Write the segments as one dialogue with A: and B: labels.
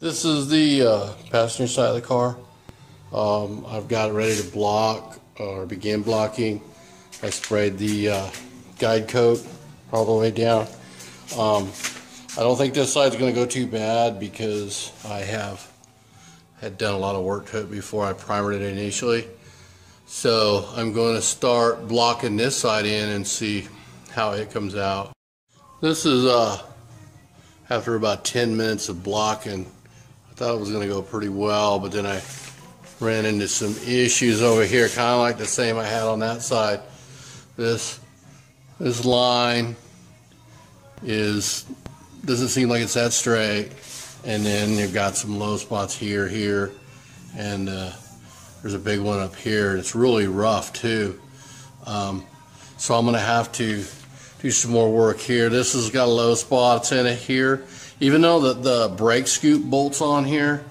A: This is the passenger side of the car. I've got it ready to block or begin blocking. I sprayed the guide coat all the way down. I don't think this side's going to go too bad because I had done a lot of work to it before I primered it initially. So I'm going to start blocking this side in and see how it comes out. This is after about 10 minutes of blocking. I thought it was going to go pretty well, but then I ran into some issues over here, kind of like the same I had on that side. This line doesn't seem like it's that straight, and then you've got some low spots here, and there's a big one up here, and it's really rough too. So I'm going to have to do some more work here. This has got a low spot. It's in it here. Even though the brake scoop bolts on here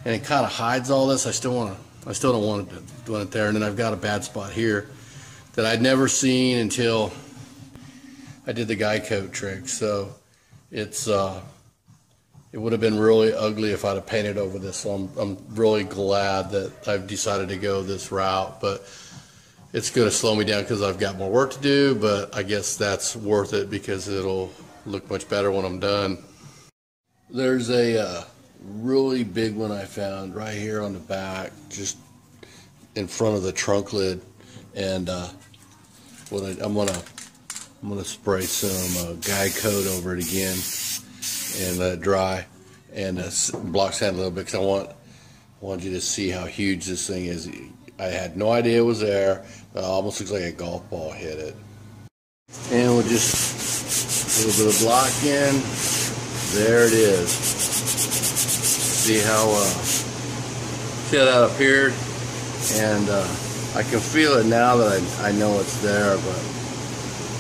A: and it kind of hides all this, I still don't want it there. And then I've got a bad spot here that I'd never seen until I did the guide coat trick. So it would have been really ugly if I'd have painted over this. So I'm really glad that I've decided to go this route, but it's going to slow me down because I've got more work to do, but I guess that's worth it because it'll look much better when I'm done. There's a really big one I found right here on the back, just in front of the trunk lid, and I'm gonna spray some guide coat over it again and let it dry and block sand a little bit because I want you to see how huge this thing is. I had no idea it was there. It almost looks like a golf ball hit it. And we'll just a little bit of block in. There it is. See how that appeared, and I can feel it now that I know it's there, but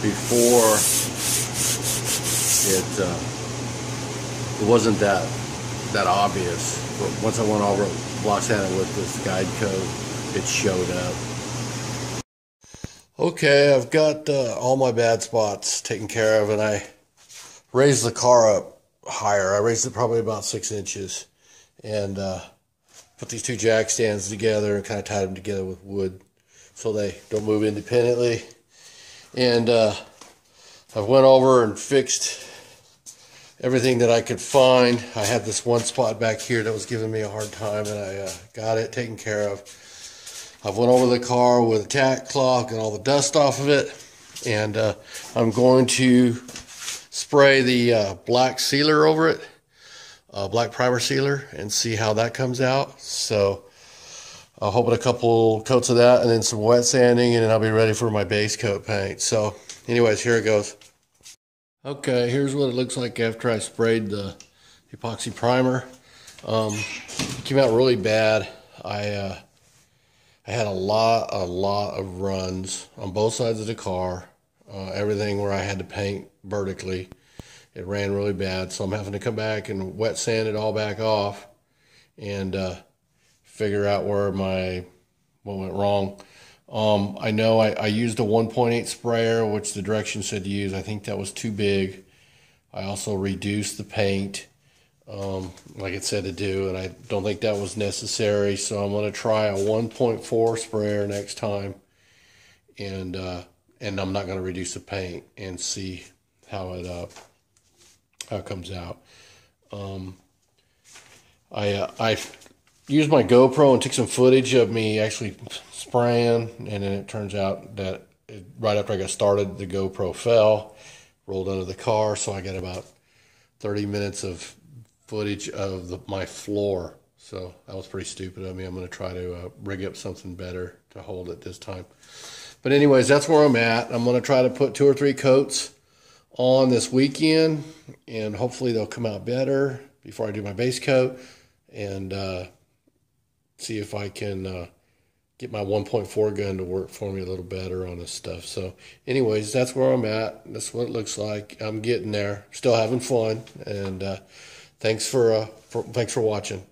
A: before it wasn't that obvious. But once I went over block sanding with this guide coat, it showed up. Okay, I've got all my bad spots taken care of, and I raised the car up higher. I raised it probably about 6 inches, and put these two jack stands together and kind of tied them together with wood so they don't move independently. And I went over and fixed everything that I could find. I had this one spot back here that was giving me a hard time, and I got it taken care of. I went over the car with a tack cloth and all the dust off of it, and I'm going to spray the black sealer over it, black primer sealer, and see how that comes out. So I'll hoping a couple coats of that and then some wet sanding, and then I'll be ready for my base coat paint. So anyways, here it goes. Okay, here's what it looks like after I sprayed the epoxy primer. It came out really bad. I had a lot of runs on both sides of the car. Everything where I had to paint vertically, it ran really bad, so I'm having to come back and wet sand it all back off and figure out what went wrong. I know I used a 1.8 sprayer, which the directions said to use. I think that was too big. I also reduced the paint like it said to do, and I don't think that was necessary, so I'm going to try a 1.4 sprayer next time, and I'm not going to reduce the paint, and see how it comes out. I used my GoPro and took some footage of me actually spraying, and then it turns out that right after I got started, the GoPro fell, rolled under the car, so I got about 30 minutes of footage of my floor. So that was pretty stupid of me. I'm going to try to rig up something better to hold it this time. But anyways, that's where I'm at. I'm going to try to put 2 or 3 coats on this weekend, and hopefully they'll come out better before I do my base coat, and see if I can get my 1.4 gun to work for me a little better on this stuff. So anyways, that's where I'm at. That's what it looks like. I'm getting there. Still having fun, and thanks for watching.